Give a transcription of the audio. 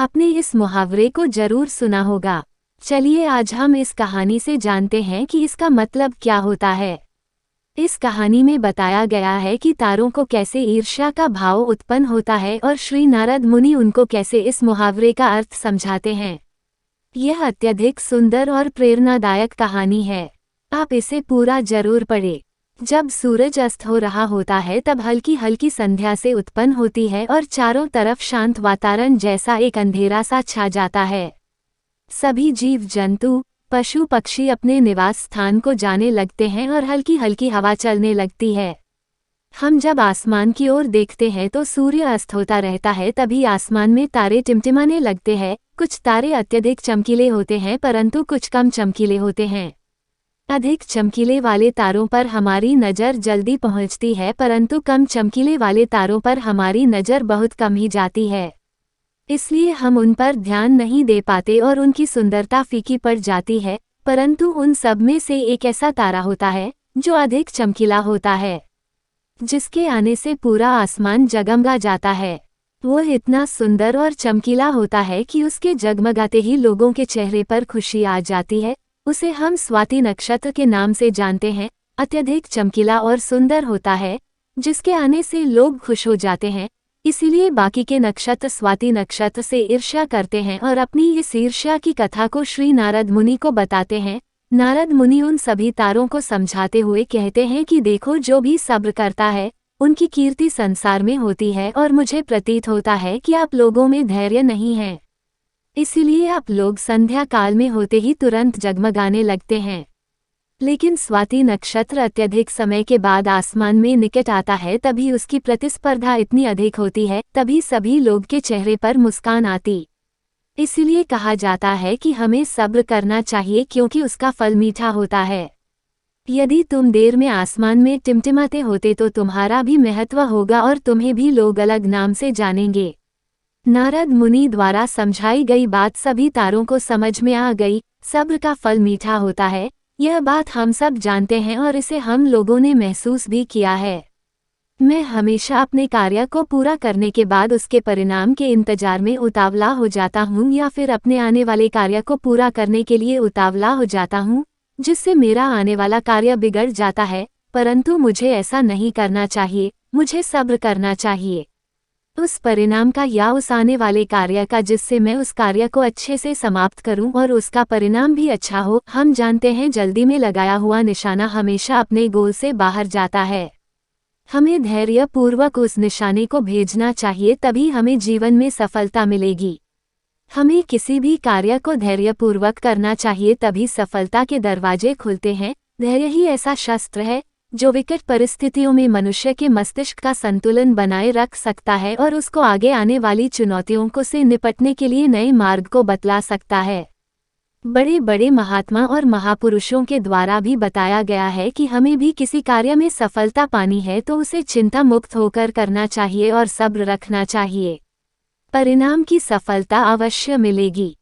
आपने इस मुहावरे को जरूर सुना होगा। चलिए आज हम इस कहानी से जानते हैं कि इसका मतलब क्या होता है। इस कहानी में बताया गया है कि तारों को कैसे ईर्ष्या का भाव उत्पन्न होता है और श्री नारद मुनि उनको कैसे इस मुहावरे का अर्थ समझाते हैं। यह अत्यधिक सुंदर और प्रेरणादायक कहानी है। आप इसे पूरा जरूर पढ़ें। जब सूरज अस्त हो रहा होता है तब हल्की हल्की संध्या से उत्पन्न होती है और चारों तरफ शांत वातावरण जैसा एक अंधेरा सा छा जाता है। सभी जीव जंतु पशु पक्षी अपने निवास स्थान को जाने लगते हैं और हल्की हल्की हवा चलने लगती है। हम जब आसमान की ओर देखते हैं तो सूर्य अस्त होता रहता है, तभी आसमान में तारे टिमटिमाने लगते हैं। कुछ तारे अत्यधिक चमकीले होते हैं परंतु कुछ कम चमकीले होते हैं। अधिक चमकीले वाले तारों पर हमारी नज़र जल्दी पहुंचती है परंतु कम चमकीले वाले तारों पर हमारी नज़र बहुत कम ही जाती है। इसलिए हम उन पर ध्यान नहीं दे पाते और उनकी सुंदरता फीकी पड़ जाती है। परंतु उन सब में से एक ऐसा तारा होता है जो अधिक चमकीला होता है, जिसके आने से पूरा आसमान जगमगा जाता है। वह इतना सुंदर और चमकीला होता है कि उसके जगमगाते ही लोगों के चेहरे पर खुशी आ जाती है। उसे हम स्वाति नक्षत्र के नाम से जानते हैं। अत्यधिक चमकीला और सुंदर होता है, जिसके आने से लोग खुश हो जाते हैं। इसीलिए बाकी के नक्षत्र स्वाति नक्षत्र से ईर्ष्या करते हैं और अपनी इस ईर्ष्या की कथा को श्री नारद मुनि को बताते हैं। नारद मुनि उन सभी तारों को समझाते हुए कहते हैं कि देखो, जो भी सब्र करता है उनकी कीर्ति संसार में होती है और मुझे प्रतीत होता है कि आप लोगों में धैर्य नहीं है, इसीलिए आप लोग संध्या काल में होते ही तुरंत जगमगाने लगते हैं। लेकिन स्वाति नक्षत्र अत्यधिक समय के बाद आसमान में निकट आता है, तभी उसकी प्रतिस्पर्धा इतनी अधिक होती है, तभी सभी लोग के चेहरे पर मुस्कान आती। इसलिए कहा जाता है कि हमें सब्र करना चाहिए क्योंकि उसका फल मीठा होता है। यदि तुम देर में आसमान में टिमटिमाते होते तो तुम्हारा भी महत्व होगा और तुम्हें भी लोग अलग नाम से जानेंगे। नारद मुनि द्वारा समझाई गई बात सभी तारों को समझ में आ गई। सब्र का फल मीठा होता है, यह बात हम सब जानते हैं और इसे हम लोगों ने महसूस भी किया है। मैं हमेशा अपने कार्य को पूरा करने के बाद उसके परिणाम के इंतजार में उतावला हो जाता हूँ या फिर अपने आने वाले कार्य को पूरा करने के लिए उतावला हो जाता हूँ, जिससे मेरा आने वाला कार्य बिगड़ जाता है। परंतु मुझे ऐसा नहीं करना चाहिए, मुझे सब्र करना चाहिए उस परिणाम का या उस आने वाले कार्य का जिससे मैं उस कार्य को अच्छे से समाप्त करूं और उसका परिणाम भी अच्छा हो। हम जानते हैं जल्दी में लगाया हुआ निशाना हमेशा अपने गोल से बाहर जाता है। हमें धैर्यपूर्वक उस निशाने को भेजना चाहिए, तभी हमें जीवन में सफलता मिलेगी। हमें किसी भी कार्य को धैर्यपूर्वक करना चाहिए, तभी सफलता के दरवाजे खुलते हैं। धैर्य ही ऐसा शस्त्र है जो विकट परिस्थितियों में मनुष्य के मस्तिष्क का संतुलन बनाए रख सकता है और उसको आगे आने वाली चुनौतियों को से निपटने के लिए नए मार्ग को बतला सकता है। बड़े बड़े महात्मा और महापुरुषों के द्वारा भी बताया गया है कि हमें भी किसी कार्य में सफलता पानी है तो उसे चिंता मुक्त होकर करना चाहिए और सब्र रखना चाहिए। परिणाम की सफलता अवश्य मिलेगी।